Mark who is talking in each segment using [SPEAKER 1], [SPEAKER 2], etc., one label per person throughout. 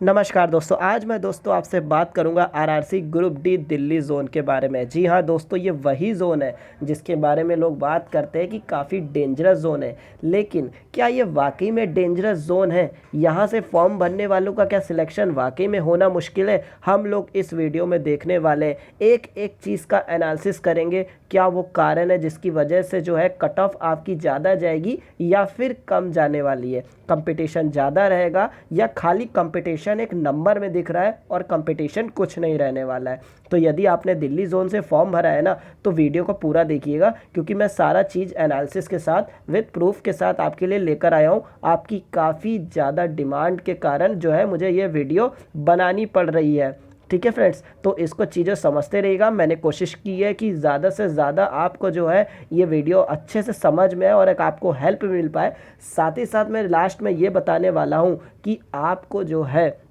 [SPEAKER 1] नमस्कार दोस्तों, आज मैं दोस्तों आपसे बात करूंगा RRC group D Delhi zone के बारे में। जी हाँ दोस्तों, ये वही जोन है जिसके बारे में लोग बात करते हैं कि काफ़ी डेंजरस जोन है। लेकिन क्या ये वाकई में डेंजरस जोन है? यहाँ से फॉर्म भरने वालों का क्या सिलेक्शन वाकई में होना मुश्किल है? हम लोग इस वीडियो में देखने वाले हैं, एक एक चीज़ का एनालिसिस करेंगे। क्या वो कारण है जिसकी वजह से जो है कट ऑफ आपकी ज़्यादा जाएगी या फिर कम जाने वाली है? कंपटीशन ज़्यादा रहेगा या खाली कंपटीशन एक नंबर में दिख रहा है और कंपटीशन कुछ नहीं रहने वाला है? तो यदि आपने दिल्ली जोन से फॉर्म भरा है ना, तो वीडियो को पूरा देखिएगा, क्योंकि मैं सारा चीज़ एनालिसिस के साथ विद प्रूफ के साथ आपके लिए लेकर आया हूँ। आपकी काफ़ी ज़्यादा डिमांड के कारण जो है मुझे ये वीडियो बनानी पड़ रही है। ठीक है फ्रेंड्स, तो इसको चीज़ें समझते रहिएगा। मैंने कोशिश की है कि ज़्यादा से ज़्यादा आपको जो है ये वीडियो अच्छे से समझ में आए और एक आपको हेल्प मिल पाए। साथ ही साथ मैं लास्ट में ये बताने वाला हूँ कि आपको जो है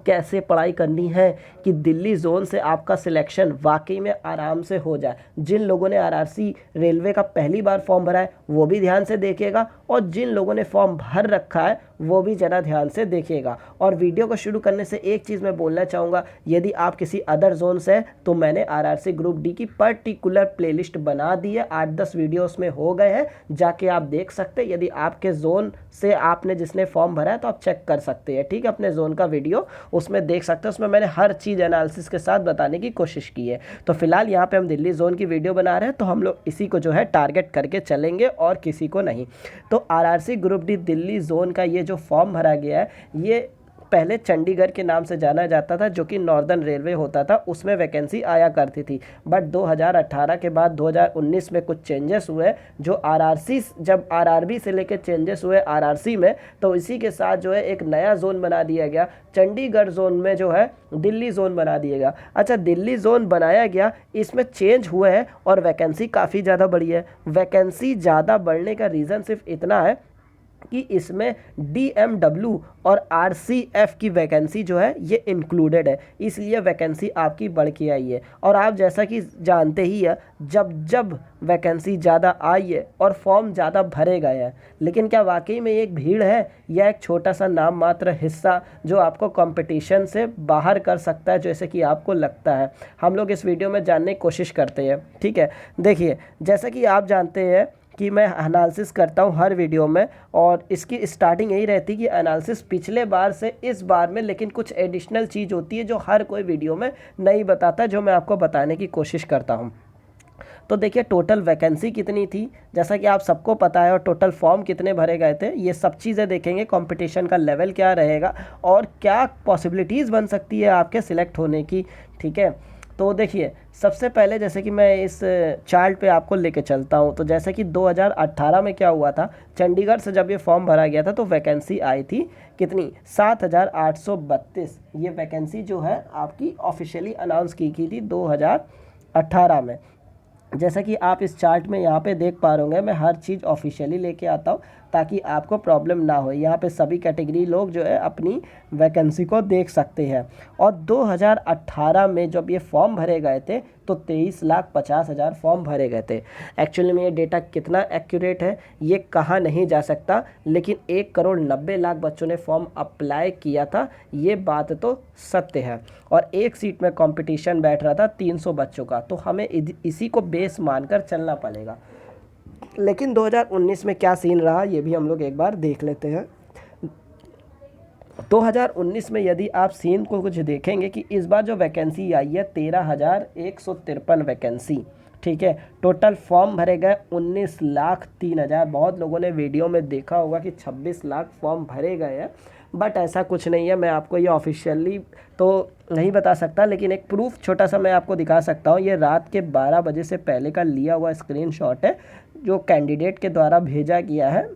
[SPEAKER 1] कैसे पढ़ाई करनी है कि दिल्ली जोन से आपका सिलेक्शन वाकई में आराम से हो जाए। जिन लोगों ने आरआरसी रेलवे का पहली बार फॉर्म भरा है वो भी ध्यान से देखिएगा, और जिन लोगों ने फॉर्म भर रखा है वो भी ज़रा ध्यान से देखिएगा। और वीडियो को शुरू करने से एक चीज़ मैं बोलना चाहूँगा, यदि आप किसी अदर जोन से हैं तो मैंने आरआरसी ग्रुप डी की पर्टिकुलर प्लेलिस्ट बना दी है। 8-10 वीडियो उसमें हो गए हैं, जाके आप देख सकते हैं। यदि आपके जोन से आपने जिसने फॉर्म भरा है तो आप चेक कर सकते हैं, ठीक है, अपने जोन का वीडियो उसमें देख सकते हैं। उसमें मैंने हर चीज़ एनालिसिस के साथ बताने की कोशिश की है। तो फिलहाल यहाँ पे हम दिल्ली जोन की वीडियो बना रहे हैं, तो हम लोग इसी को जो है टारगेट करके चलेंगे और किसी को नहीं। तो RRC group D Delhi zone का ये जो फॉर्म भरा गया है, ये पहले चंडीगढ़ के नाम से जाना जाता था, जो कि नॉर्दर्न रेलवे होता था, उसमें वैकेंसी आया करती थी। बट 2018 के बाद 2019 में कुछ चेंजेस हुए, जो आरआरसी जब आरआरबी से लेकर चेंजेस हुए आरआरसी में, तो इसी के साथ जो है एक नया जोन बना दिया गया। चंडीगढ़ जोन में जो है दिल्ली जोन बना दिया गया। अच्छा, दिल्ली जोन बनाया गया, इसमें चेंज हुए हैं और वैकेंसी काफ़ी ज़्यादा बढ़ी है। वैकेंसी ज़्यादा बढ़ने का रीज़न सिर्फ इतना है कि इसमें डीएमडब्ल्यू और आरसीएफ की वैकेंसी जो है ये इंक्लूडेड है, इसलिए वैकेंसी आपकी बढ़ के आई है। और आप जैसा कि जानते ही है, जब जब वैकेंसी ज़्यादा आई है और फॉर्म ज़्यादा भरे गए हैं, लेकिन क्या वाकई में एक भीड़ है या एक छोटा सा नाम मात्र हिस्सा जो आपको कंपटीशन से बाहर कर सकता है, जैसे कि आपको लगता है? हम लोग इस वीडियो में जानने की कोशिश करते हैं। ठीक है, देखिए, जैसा कि आप जानते हैं कि मैं एनालिसिस करता हूं हर वीडियो में, और इसकी स्टार्टिंग यही रहती है कि एनालिसिस पिछले बार से इस बार में, लेकिन कुछ एडिशनल चीज़ होती है जो हर कोई वीडियो में नहीं बताता, जो मैं आपको बताने की कोशिश करता हूं। तो देखिए, टोटल वैकेंसी कितनी थी, जैसा कि आप सबको पता है, और टोटल फॉर्म कितने भरे गए थे, ये सब चीज़ें देखेंगे। कंपटीशन का लेवल क्या रहेगा और क्या पॉसिबिलिटीज़ बन सकती है आपके सिलेक्ट होने की। ठीक है, तो देखिए, सबसे पहले जैसे कि मैं इस चार्ट पे आपको लेके चलता हूँ, तो जैसे कि 2018 में क्या हुआ था, चंडीगढ़ से जब ये फॉर्म भरा गया था तो वैकेंसी आई थी कितनी, 7,832। ये वैकेंसी जो है आपकी ऑफिशियली अनाउंस की थी 2018 में। जैसा कि आप इस चार्ट में यहाँ पे देख पा रहे होंगे, मैं हर चीज़ ऑफिशियली लेके आता हूँ ताकि आपको प्रॉब्लम ना हो। यहाँ पे सभी कैटेगरी लोग जो है अपनी वैकेंसी को देख सकते हैं। और 2018 में जब ये फॉर्म भरे गए थे तो 23,50,000 फॉर्म भरे गए थे। एक्चुअली में ये डेटा कितना एक्यूरेट है ये कहा नहीं जा सकता, लेकिन 1,90,00,000 बच्चों ने फॉर्म अप्लाई किया था, ये बात तो सत्य है। और एक सीट में कंपटीशन बैठ रहा था 300 बच्चों का, तो हमें इसी को बेस मानकर चलना पड़ेगा। लेकिन 2019 में क्या सीन रहा ये भी हम लोग एक बार देख लेते हैं। 2019 में यदि आप सीन को कुछ देखेंगे कि इस बार जो वैकेंसी आई है 13,153 वैकेंसी। ठीक है, टोटल फॉर्म भरे गए 19,03,000। बहुत लोगों ने वीडियो में देखा होगा कि 26 लाख फॉर्म भरे गए हैं, बट ऐसा कुछ नहीं है। मैं आपको ये ऑफिशियली तो नहीं बता सकता, लेकिन एक प्रूफ छोटा सा मैं आपको दिखा सकता हूँ। ये रात के 12 बजे से पहले का लिया हुआ स्क्रीनशॉट है, जो कैंडिडेट के द्वारा भेजा गया है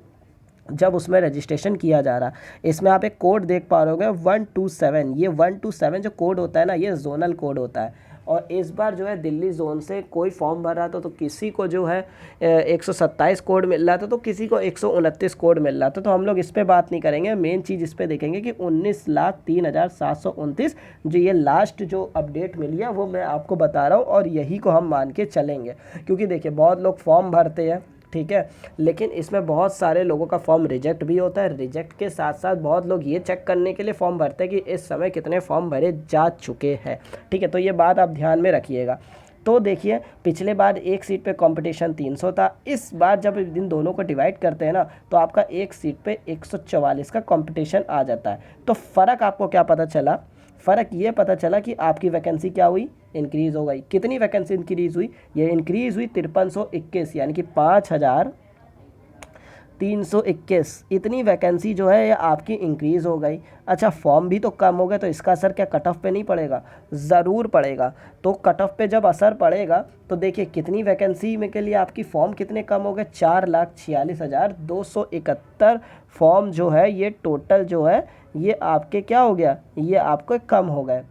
[SPEAKER 1] जब उसमें रजिस्ट्रेशन किया जा रहा। इसमें आप एक कोड देख पा रहे होगे 127। ये 127 जो कोड होता है ना, ये जोनल कोड होता है। और इस बार जो है दिल्ली जोन से कोई फॉर्म भर रहा था तो किसी को जो है 127 कोड मिल रहा था, तो किसी को 129 कोड मिल रहा था। तो हम लोग इस पर बात नहीं करेंगे, मेन चीज़ इस पर देखेंगे कि 19,03,729 जो ये लास्ट जो अपडेट मिली है वो मैं आपको बता रहा हूँ, और यही को हम मान के चलेंगे। क्योंकि देखिए, बहुत लोग फॉर्म भरते हैं ठीक है। लेकिन इसमें बहुत सारे लोगों का फॉर्म रिजेक्ट भी होता है। रिजेक्ट के साथ साथ बहुत लोग ये चेक करने के लिए फॉर्म भरते हैं कि इस समय कितने फॉर्म भरे जा चुके हैं, ठीक है। तो ये बात आप ध्यान में रखिएगा। तो देखिए पिछले बार एक सीट पे कंपटीशन 300 था, इस बार जब इन दोनों को डिवाइड करते हैं ना तो आपका एक सीट पे 144 का कंपटीशन आ जाता है। तो फ़र्क आपको क्या पता चला? फ़र्क ये पता चला कि आपकी वैकेंसी क्या हुई, इंक्रीज़ हो गई। कितनी वैकेंसी इंक्रीज़ हुई? ये इंक्रीज़ हुई 5321, यानी कि 5321 इतनी वैकेंसी जो है ये आपकी इंक्रीज़ हो गई। अच्छा, फॉर्म भी तो कम हो गए, तो इसका असर क्या कट ऑफ पे नहीं पड़ेगा? ज़रूर पड़ेगा। तो कट ऑफ पे जब असर पड़ेगा तो देखिए कितनी वैकेंसी में के लिए आपकी फॉर्म कितने कम हो गए, 4,46,271 फॉर्म जो है ये टोटल जो है ये आपके क्या हो गया, ये आपको कम हो गए।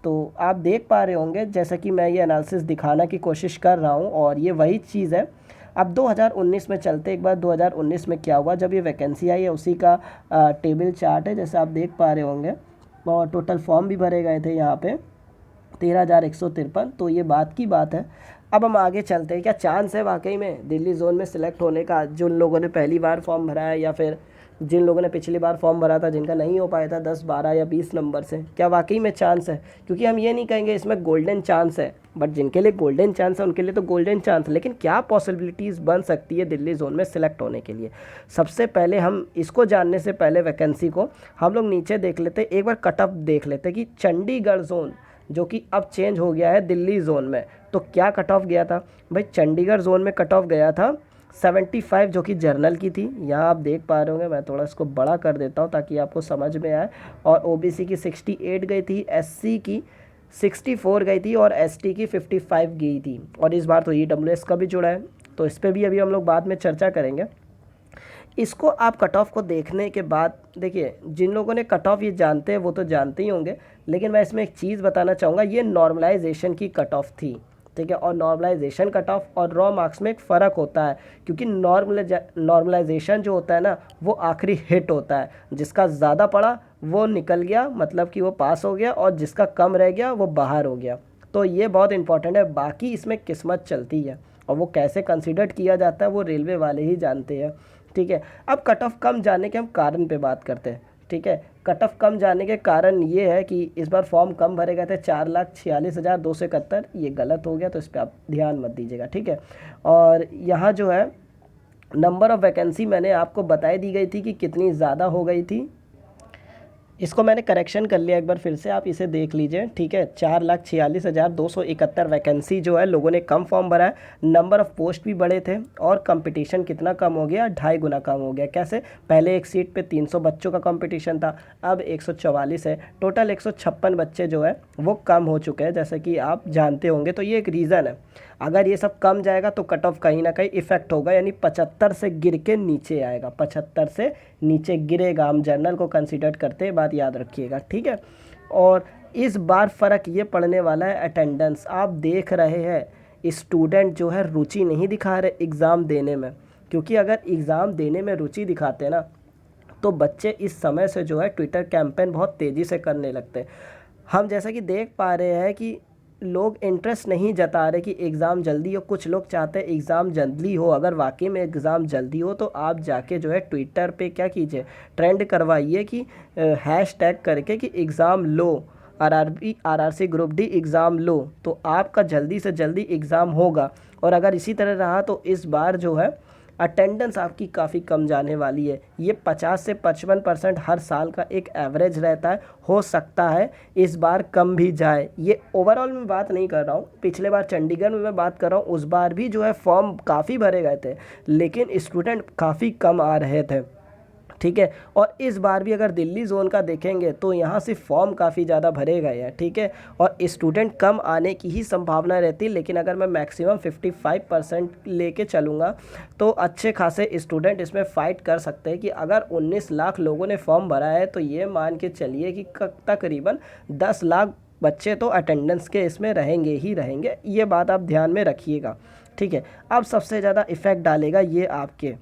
[SPEAKER 1] तो आप देख पा रहे होंगे जैसा कि मैं ये एनालिसिस दिखाना की कोशिश कर रहा हूँ, और ये वही चीज़ है। अब 2019 में चलते एक बार, 2019 में क्या हुआ जब ये वैकेंसी आई है उसी का टेबल चार्ट है, जैसे आप देख पा रहे होंगे। और टोटल फॉर्म भी भरे गए थे यहाँ पे 13,153। तो ये बात की बात है। अब हम आगे चलते हैं, क्या चांस है वाकई में दिल्ली जोन में सिलेक्ट होने का, जिन लोगों ने पहली बार फॉर्म भरा है या फिर जिन लोगों ने पिछली बार फॉर्म भरा था जिनका नहीं हो पाया था 10, 12 या 20 नंबर से, क्या वाकई में चांस है? क्योंकि हम ये नहीं कहेंगे इसमें गोल्डन चांस है, बट जिनके लिए गोल्डन चांस है उनके लिए तो गोल्डन चांस है। लेकिन क्या पॉसिबिलिटीज़ बन सकती है दिल्ली जोन में सिलेक्ट होने के लिए? सबसे पहले हम इसको जानने से पहले वैकेंसी को हम लोग नीचे देख लेते, एक बार कट ऑफ देख लेते कि चंडीगढ़ जोन जो कि अब चेंज हो गया है दिल्ली जोन में, तो क्या कट ऑफ गया था भाई? चंडीगढ़ जोन में कट ऑफ गया था 75 जो कि जर्नल की थी। यहाँ आप देख पा रहे होंगे, मैं थोड़ा इसको बड़ा कर देता हूँ ताकि आपको समझ में आए। और ओबीसी की 68 गई थी, एससी की 64 गई थी और एसटी की 55 गई थी। और इस बार तो ईडब्ल्यूएस का भी जुड़ा है, तो इस पर भी अभी हम लोग बाद में चर्चा करेंगे। इसको आप कट ऑफ को देखने के बाद देखिए, जिन लोगों ने कट ऑफ ये जानते हैं वो तो जानते ही होंगे, लेकिन मैं इसमें एक चीज़ बताना चाहूँगा, ये नॉर्मलाइजेशन की कट ऑफ थी, ठीक है। और नॉर्मलाइजेशन कट ऑफ और रॉ मार्क्स में एक फ़र्क होता है, क्योंकि नॉर्मलाइजेशन जो होता है ना वो आखिरी हिट होता है, जिसका ज़्यादा पड़ा वो निकल गया, मतलब कि वो पास हो गया, और जिसका कम रह गया वो बाहर हो गया। तो ये बहुत इंपॉर्टेंट है। बाकी इसमें किस्मत चलती है, और वो कैसे कंसिडर किया जाता है वो रेलवे वाले ही जानते हैं, ठीक है। अब कट ऑफ कम जाने के हम कारण पे बात करते हैं, ठीक है। कट ऑफ कम जाने के कारण ये है कि इस बार फॉर्म कम भरे गए थे, 4,46,271, ये गलत हो गया, तो इस पर आप ध्यान मत दीजिएगा, ठीक है। और यहाँ जो है नंबर ऑफ़ वैकेंसी मैंने आपको बताई दी गई थी कि कितनी ज़्यादा हो गई थी, इसको मैंने करेक्शन कर लिया एक बार फिर से, आप इसे देख लीजिए, ठीक है। 4,46,271 वैकेंसी जो है लोगों ने कम फॉर्म भरा है। नंबर ऑफ़ पोस्ट भी बड़े थे, और कंपटीशन कितना कम हो गया, 2.5 गुना कम हो गया। कैसे? पहले एक सीट पे 300 बच्चों का कंपटीशन था, अब 144 है। टोटल 156 बच्चे जो है वो कम हो चुके हैं, जैसे कि आप जानते होंगे। तो ये एक रीज़न है। अगर ये सब कम जाएगा तो कट ऑफ कहीं ना कहीं इफेक्ट होगा, यानी 75 से गिर के नीचे आएगा, 75 से नीचे गिरेगा। हम जर्नल को कंसीडर करते हैं, बात याद रखिएगा, ठीक है। और इस बार फ़र्क ये पड़ने वाला है अटेंडेंस। आप देख रहे हैं स्टूडेंट जो है रुचि नहीं दिखा रहे एग्ज़ाम देने में, क्योंकि अगर एग्ज़ाम देने में रुचि दिखाते ना तो बच्चे इस समय से जो है ट्विटर कैंपेन बहुत तेज़ी से करने लगते हैं। हम जैसा कि देख पा रहे हैं कि लोग इंटरेस्ट नहीं जता रहे कि एग्ज़ाम जल्दी हो। कुछ लोग चाहते हैं एग्ज़ाम जल्दी हो। अगर वाकई में एग्ज़ाम जल्दी हो तो आप जाके जो है ट्विटर पे क्या कीजिए, ट्रेंड करवाइए कि हैशटैग करके कि एग्ज़ाम लो, आरआरसी ग्रुप डी एग्ज़ाम लो, तो आपका जल्दी से जल्दी एग्ज़ाम होगा। और अगर इसी तरह रहा तो इस बार जो है अटेंडेंस आपकी काफ़ी कम जाने वाली है। ये 50 से 55% हर साल का एक एवरेज रहता है, हो सकता है इस बार कम भी जाए। ये ओवरऑल में बात नहीं कर रहा हूँ, पिछले बार चंडीगढ़ में मैं बात कर रहा हूँ, उस बार भी जो है फॉर्म काफ़ी भरे गए थे, लेकिन स्टूडेंट काफ़ी कम आ रहे थे, ठीक है। और इस बार भी अगर दिल्ली जोन का देखेंगे तो यहाँ से फॉर्म काफ़ी ज़्यादा भरे गए हैं, ठीक है। और स्टूडेंट कम आने की ही संभावना रहती है, लेकिन अगर मैं मैक्सिमम 55% लेके चलूँगा तो अच्छे खासे स्टूडेंट इसमें फ़ाइट कर सकते हैं। कि अगर 19 लाख लोगों ने फॉर्म भरा है तो ये मान के चलिए कि तकरीबन 10 लाख बच्चे तो अटेंडेंस के इसमें रहेंगे ही रहेंगे। ये बात आप ध्यान में रखिएगा, ठीक है। अब सबसे ज़्यादा इफ़ेक्ट डालेगा ये आपके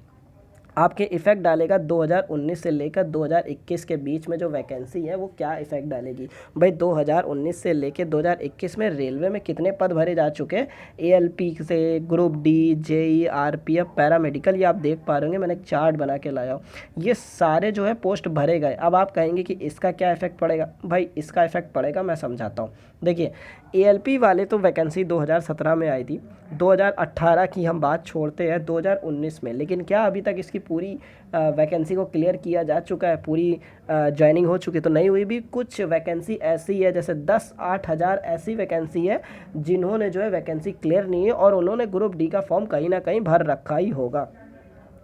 [SPEAKER 1] आपके इफ़ेक्ट डालेगा 2019 से लेकर 2021 के बीच में जो वैकेंसी है वो क्या इफ़ेक्ट डालेगी। भाई 2019 से लेकर 2021 में रेलवे में कितने पद भरे जा चुके हैं, एएलपी से group D, JE, RPF, paramedical, ये आप देख पा रहे होंगे, मैंने एक चार्ट बना के लाया हूँ। ये सारे जो है पोस्ट भरे गए। अब आप कहेंगे कि इसका क्या इफ़ेक्ट पड़ेगा। भाई इसका इफ़ेक्ट पड़ेगा, मैं समझाता हूँ। देखिए एएलपी वाले तो वैकेंसी 2017 में आई थी, 2018 की हम बात छोड़ते हैं, 2019 में, लेकिन क्या अभी तक इसकी पूरी वैकेंसी को क्लियर किया जा चुका है, पूरी ज्वाइनिंग हो चुकी? तो नहीं हुई भी। कुछ वैकेंसी ऐसी है, जैसे 10-8 हज़ार ऐसी वैकेंसी है जिन्होंने जो है वैकेंसी क्लियर नहीं है और उन्होंने ग्रुप डी का फॉर्म कहीं ना कहीं भर रखा ही होगा।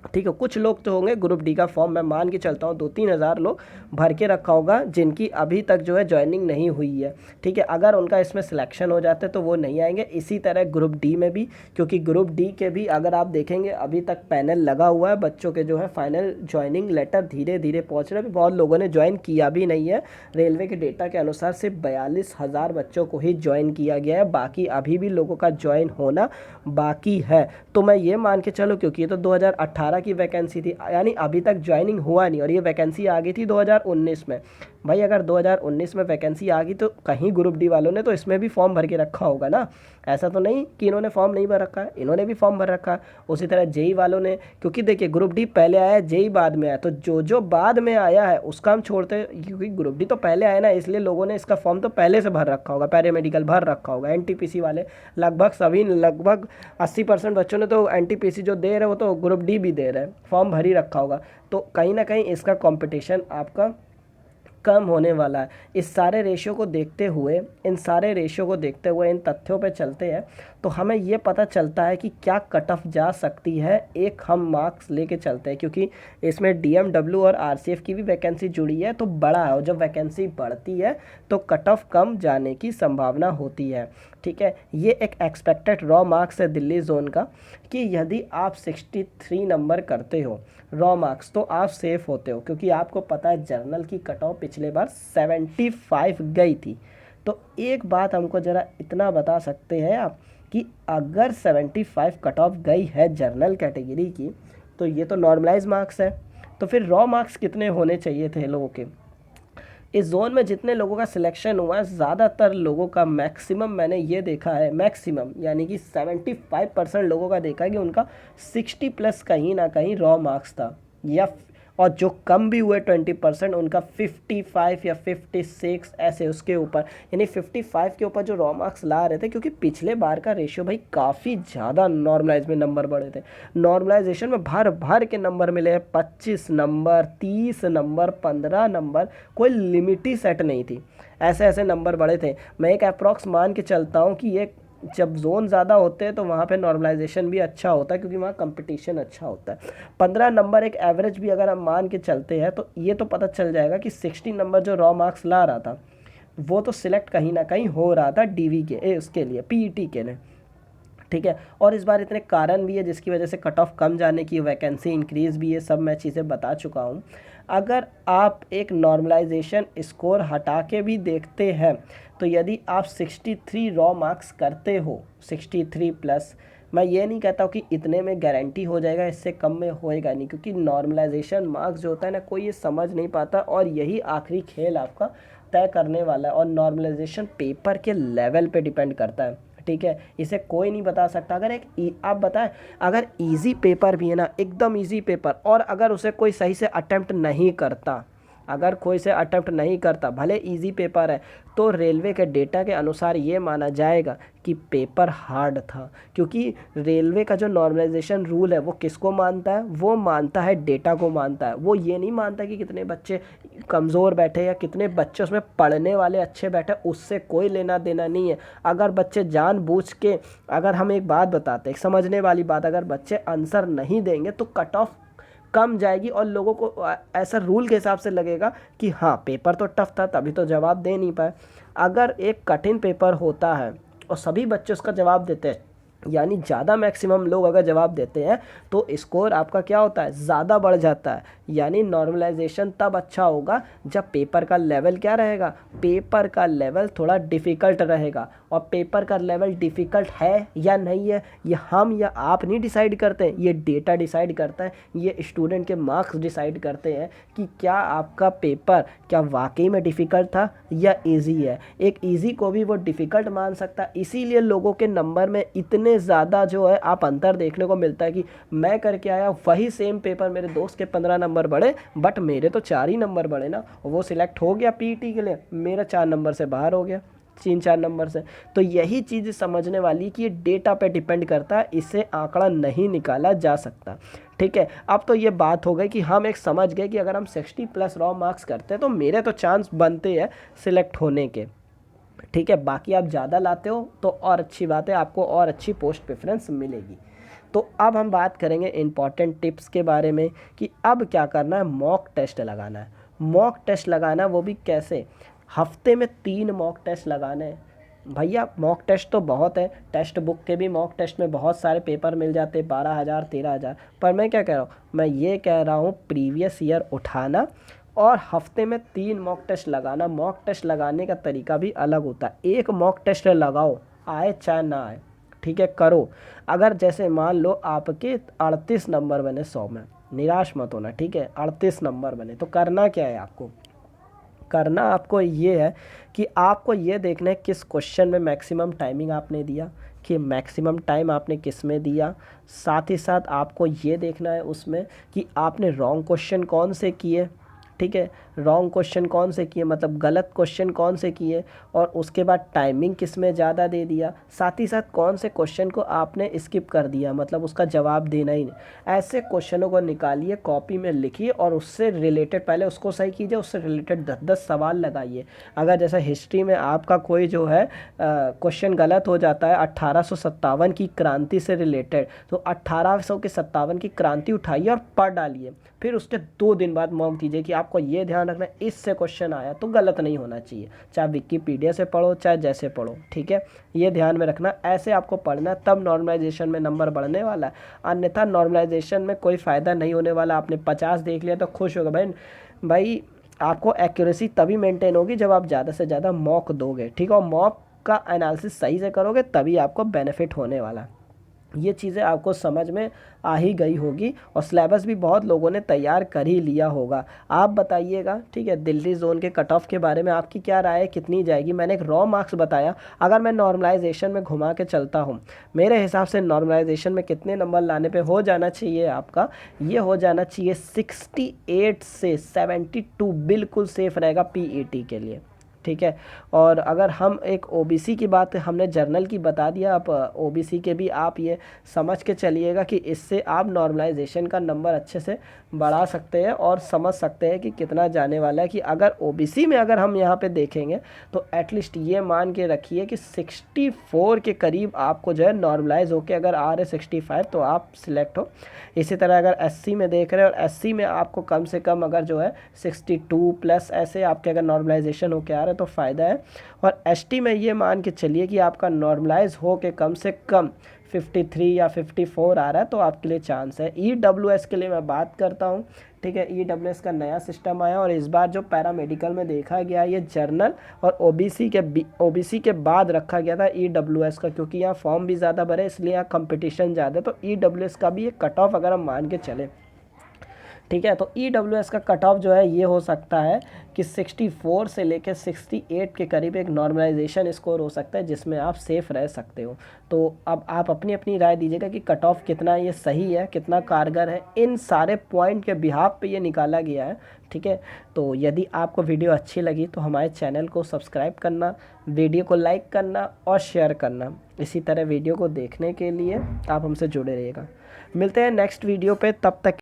[SPEAKER 1] ठीक है, कुछ लोग तो होंगे ग्रुप डी का फॉर्म मैं मान के चलता हूँ 2-3 हज़ार लोग भर के रखा होगा जिनकी अभी तक जो है ज्वाइनिंग नहीं हुई है। ठीक है, अगर उनका इसमें सिलेक्शन हो जाते तो वो नहीं आएंगे। इसी तरह ग्रुप डी में भी, क्योंकि ग्रुप डी के भी अगर आप देखेंगे अभी तक पैनल लगा हुआ है, बच्चों के जो है फाइनल ज्वाइनिंग लेटर धीरे धीरे पहुँच रहे हैं। बहुत लोगों ने ज्वाइन किया भी नहीं है। रेलवे के डेटा के अनुसार सिर्फ 42,000 बच्चों को ही ज्वाइन किया गया है, बाकी अभी भी लोगों का ज्वाइन होना बाकी है। तो मैं ये मान के चलो, क्योंकि ये तो 2018 की वैकेंसी थी, यानी अभी तक ज्वाइनिंग हुआ नहीं, और ये वैकेंसी आ गई थी 2019 में। भाई अगर 2019 में वैकेंसी आ गई तो कहीं ग्रुप डी वालों ने तो इसमें भी फॉर्म भर के रखा होगा ना। ऐसा तो नहीं कि इन्होंने फॉर्म नहीं भर रखा है, इन्होंने भी फॉर्म भर रखा है। उसी तरह जेई वालों ने, क्योंकि देखिए ग्रुप डी पहले आया, जेई बाद में आया, तो जो जो बाद में आया है उसका हम छोड़ते हैं, क्योंकि ग्रुप डी तो पहले आया ना, इसलिए लोगों ने इसका फॉर्म तो पहले से भर रखा होगा। पैरामेडिकल भर रखा होगा, एनटीपीसी वाले लगभग सभी, लगभग 80% बच्चों ने तो एनटीपीसी जो दे रहे हैं वो तो ग्रुप डी भी दे रहे हैं, फॉर्म भर ही रखा होगा। तो कहीं ना कहीं इसका कंपटीशन आपका कम होने वाला है। इस सारे रेशियो को देखते हुए, इन सारे रेशियो को देखते हुए, इन तथ्यों पे चलते हैं तो हमें ये पता चलता है कि क्या कट ऑफ जा सकती है। एक हम मार्क्स लेके चलते हैं, क्योंकि इसमें डीएमडब्ल्यू और आरसीएफ की भी वैकेंसी जुड़ी है, तो बड़ा है, और जब वैकेंसी बढ़ती है तो कट ऑफ कम जाने की संभावना होती है। ठीक है, ये एक एक्सपेक्टेड रॉ मार्क्स है दिल्ली जोन का, कि यदि आप 63 नंबर करते हो रॉ मार्क्स तो आप सेफ होते हो, क्योंकि आपको पता है जर्नल की कट ऑफ पिछले बार 75 गई थी। तो एक बात हमको ज़रा इतना बता सकते हैं आप कि अगर 75 कट ऑफ गई है जर्नल कैटेगरी की, तो ये तो नॉर्मलाइज मार्क्स है, तो फिर रॉ मार्क्स कितने होने चाहिए थे लोगों के। इस जोन में जितने लोगों का सिलेक्शन हुआ है, ज़्यादातर लोगों का, मैक्सिमम मैंने ये देखा है, मैक्सिमम यानी कि 75% लोगों का देखा है कि उनका 60 प्लस कहीं ना कहीं रॉ मार्क्स था, या और जो कम भी हुए 20% उनका 55 या 56 ऐसे उसके ऊपर, यानी 55 के ऊपर जो रॉ मार्क्स ला रहे थे, क्योंकि पिछले बार का रेशियो भाई काफ़ी ज़्यादा नॉर्मलाइज में नंबर बढ़े थे। नॉर्मलाइजेशन में भर भर के नंबर मिले हैं, 25 नंबर, 30 नंबर, 15 नंबर, कोई लिमिट ही सेट नहीं थी, ऐसे ऐसे नंबर बढ़े थे। मैं एक अप्रॉक्स मान के चलता हूँ कि ये जब जोन ज़्यादा होते हैं तो वहाँ पे नॉर्मलाइजेशन भी अच्छा होता है, क्योंकि वहाँ कंपटीशन अच्छा होता है। 15 नंबर एक एवरेज भी अगर हम मान के चलते हैं तो ये तो पता चल जाएगा कि 60 नंबर जो रॉ मार्क्स ला रहा था वो तो सिलेक्ट कहीं ना कहीं हो रहा था डीवी के उसके लिए, पीईटी के लिए। ठीक है, और इस बार इतने कारण भी है जिसकी वजह से कट ऑफ कम जाने की, वैकेंसी इंक्रीज़ भी है, सब मैं चीज़ें बता चुका हूँ। अगर आप एक नॉर्मलाइजेशन स्कोर हटा के भी देखते हैं तो यदि आप 63 रॉ मार्क्स करते हो, 63 प्लस, मैं ये नहीं कहता हूँ कि इतने में गारंटी हो जाएगा, इससे कम में होएगा नहीं, क्योंकि नॉर्मलाइजेशन मार्क्स जो होता है ना, कोई ये समझ नहीं पाता, और यही आखिरी खेल आपका तय करने वाला है। और नॉर्मलाइजेशन पेपर के लेवल पे डिपेंड करता है। ठीक है, इसे कोई नहीं बता सकता। अगर आप बताएं, अगर इजी पेपर भी है ना, एकदम इजी पेपर, और अगर उसे कोई सही से अटेम्प्ट नहीं करता, अगर कोई से अटेम्प्ट नहीं करता, भले इजी पेपर है, तो रेलवे के डेटा के अनुसार ये माना जाएगा कि पेपर हार्ड था। क्योंकि रेलवे का जो नॉर्मलाइजेशन रूल है वो किसको मानता है, वो मानता है डेटा को मानता है। वो ये नहीं मानता कि कितने बच्चे कमज़ोर बैठे या कितने बच्चे उसमें पढ़ने वाले अच्छे बैठे, उससे कोई लेना देना नहीं है। अगर बच्चे जानबूझ के, अगर हम एक बात बताते हैं, समझने वाली बात, अगर बच्चे आंसर नहीं देंगे तो कट ऑफ कम जाएगी, और लोगों को ऐसा रूल के हिसाब से लगेगा कि हाँ पेपर तो टफ था तभी तो जवाब दे नहीं पाए। अगर एक कठिन पेपर होता है और सभी बच्चे उसका जवाब देते हैं, यानी ज़्यादा मैक्सिमम लोग अगर जवाब देते हैं तो स्कोर आपका क्या होता है, ज़्यादा बढ़ जाता है। यानी नॉर्मलाइजेशन तब अच्छा होगा जब पेपर का लेवल क्या रहेगा, पेपर का लेवल थोड़ा डिफ़िकल्ट रहेगा। और पेपर का लेवल डिफ़िकल्ट है या नहीं है, ये हम या आप नहीं डिसाइड करते हैं, ये डेटा डिसाइड करता है, ये स्टूडेंट के मार्क्स डिसाइड करते हैं कि क्या आपका पेपर क्या वाकई में डिफ़िकल्ट था या ईजी है। एक ईजी को भी वो डिफ़िकल्ट मान सकता है, इसीलिए लोगों के नंबर में इतने ज़्यादा जो है आप अंतर देखने को मिलता है कि मैं करके आया वही सेम पेपर, मेरे दोस्त के 15 नंबर बढ़े बट मेरे तो 4 ही नंबर बढ़े ना, वो सिलेक्ट हो गया पीईटी के लिए, मेरा 4 नंबर से बाहर हो गया, 3-4 नंबर से। तो यही चीज़ समझने वाली कि ये डेटा पे डिपेंड करता है, इसे आंकड़ा नहीं निकाला जा सकता। ठीक है, अब तो ये बात हो गई कि हम एक समझ गए कि अगर हम 60 प्लस रॉ मार्क्स करते हैं तो मेरे तो चांस बनते हैं सिलेक्ट होने के। ठीक है, बाकी आप ज़्यादा लाते हो तो और अच्छी बात है, आपको और अच्छी पोस्ट प्रेफरेंस मिलेगी। तो अब हम बात करेंगे इम्पॉर्टेंट टिप्स के बारे में कि अब क्या करना है, मॉक टेस्ट लगाना है। मॉक टेस्ट लगाना है वो भी कैसे, हफ्ते में 3 मॉक टेस्ट लगाने हैं। भैया मॉक टेस्ट तो बहुत है, टेक्स्ट बुक के भी मॉक टेस्ट में बहुत सारे पेपर मिल जाते, 12,000 13,000, पर मैं क्या कह रहा हूँ, मैं ये कह रहा हूँ प्रीवियस ईयर उठाना और हफ्ते में 3 मॉक टेस्ट लगाना। मॉक टेस्ट लगाने का तरीका भी अलग होता है। एक मॉक टेस्ट लगाओ, आए चाहे ना आए, ठीक है, करो। अगर जैसे मान लो आपके 38 नंबर बने 100 में, निराश मत होना, ठीक है, 38 नंबर बने तो करना क्या है, आपको करना आपको ये है कि आपको ये देखना है किस क्वेश्चन में मैक्सिमम टाइमिंग आपने दिया, कि मैक्सिमम टाइम आपने किस में दिया। साथ ही साथ आपको ये देखना है उसमें कि आपने रॉन्ग क्वेश्चन कौन से किए, ठीक है, रॉन्ग क्वेश्चन कौन से किए मतलब गलत क्वेश्चन कौन से किए, और उसके बाद टाइमिंग किस में ज़्यादा दे दिया। साथ ही साथ कौन से क्वेश्चन को आपने स्किप कर दिया, मतलब उसका जवाब देना ही नहीं। ऐसे क्वेश्चनों को निकालिए, कॉपी में लिखिए और उससे रिलेटेड पहले उसको सही कीजिए, उससे रिलेटेड 10-10 सवाल लगाइए। अगर जैसे हिस्ट्री में आपका कोई जो है क्वेश्चन गलत हो जाता है 1857 की क्रांति से रिलेटेड, तो 1857 की क्रांति उठाइए और पढ़ डालिए, फिर उसके 2 दिन बाद मॉक दीजिए कि आपको ये ध्यान रखना है इससे क्वेश्चन आया तो गलत नहीं होना चाहिए, चाहे विकिपीडिया से पढ़ो चाहे जैसे पढ़ो। ठीक है, ये ध्यान में रखना, ऐसे आपको पढ़ना, तब नॉर्मलाइजेशन में नंबर बढ़ने वाला है, अन्यथा नॉर्मलाइजेशन में कोई फ़ायदा नहीं होने वाला। आपने 50 देख लिया तो खुश होगा भाई, भाई आपको एक्यूरेसी तभी मेंटेन होगी जब आप ज़्यादा से ज़्यादा मॉक दोगे, ठीक है, और मॉक का एनालिसिस सही से करोगे तभी आपको बेनिफिट होने वाला है। ये चीज़ें आपको समझ में आ ही गई होगी और सिलेबस भी बहुत लोगों ने तैयार कर ही लिया होगा। आप बताइएगा, ठीक है, दिल्ली जोन के कट ऑफ के बारे में आपकी क्या राय है, कितनी जाएगी। मैंने एक रॉ मार्क्स बताया, अगर मैं नॉर्मलाइजेशन में घुमा के चलता हूँ, मेरे हिसाब से नॉर्मलाइजेशन में कितने नंबर लाने पे हो जाना चाहिए आपका, ये हो जाना चाहिए 68 से 72, बिल्कुल सेफ़ रहेगा पीईटी के लिए। ठीक है, और अगर हम एक ओबीसी की बात, हमने जर्नल की बता दिया, आप ओबीसी के भी आप ये समझ के चलिएगा कि इससे आप नॉर्मलाइजेशन का नंबर अच्छे से बढ़ा सकते हैं और समझ सकते हैं कि कितना जाने वाला है। कि अगर ओबीसी में अगर हम यहाँ पे देखेंगे तो एटलीस्ट ये मान के रखिए कि 64 के करीब आपको जो है नॉर्मलाइज होके अगर आ रहे 65 तो आप सिलेक्ट हो। इसी तरह अगर एससी में देख रहे हैं और एससी में आपको कम से कम अगर जो है 62 प्लस ऐसे आपके अगर नॉर्मलाइजेशन होके आ रहा है तो फ़ायदा है। और एसटी में ये मान के चलिए कि आपका नॉर्मलाइज हो के कम से कम 53 या 54 आ रहा है तो आपके लिए चांस है। ईडब्ल्यूएस के लिए मैं बात करता हूँ, ठीक है, ईडब्ल्यूएस का नया सिस्टम आया और इस बार जो पैरामेडिकल में देखा गया ये जर्नल और ओबीसी के बाद रखा गया था ईडब्ल्यूएस का, क्योंकि यहाँ फॉर्म भी ज़्यादा भरे इसलिए यहाँ कंपटीशन ज़्यादा है। तो ईडब्ल्यूएस का भी एक कट ऑफ अगर हम मान के चले, ठीक है, तो ईडब्ल्यूएस का कट ऑफ जो है ये हो सकता है कि 64 से लेकर 68 के करीब एक नॉर्मलाइजेशन स्कोर हो सकता है जिसमें आप सेफ़ रह सकते हो। तो अब आप अपनी अपनी राय दीजिएगा कि कट ऑफ कितना ये सही है, कितना कारगर है। इन सारे पॉइंट के बिहाफ पे ये निकाला गया है, ठीक है। तो यदि आपको वीडियो अच्छी लगी तो हमारे चैनल को सब्सक्राइब करना, वीडियो को लाइक करना और शेयर करना। इसी तरह वीडियो को देखने के लिए आप हमसे जुड़े रहिएगा। मिलते हैं नेक्स्ट वीडियो पे, तब तक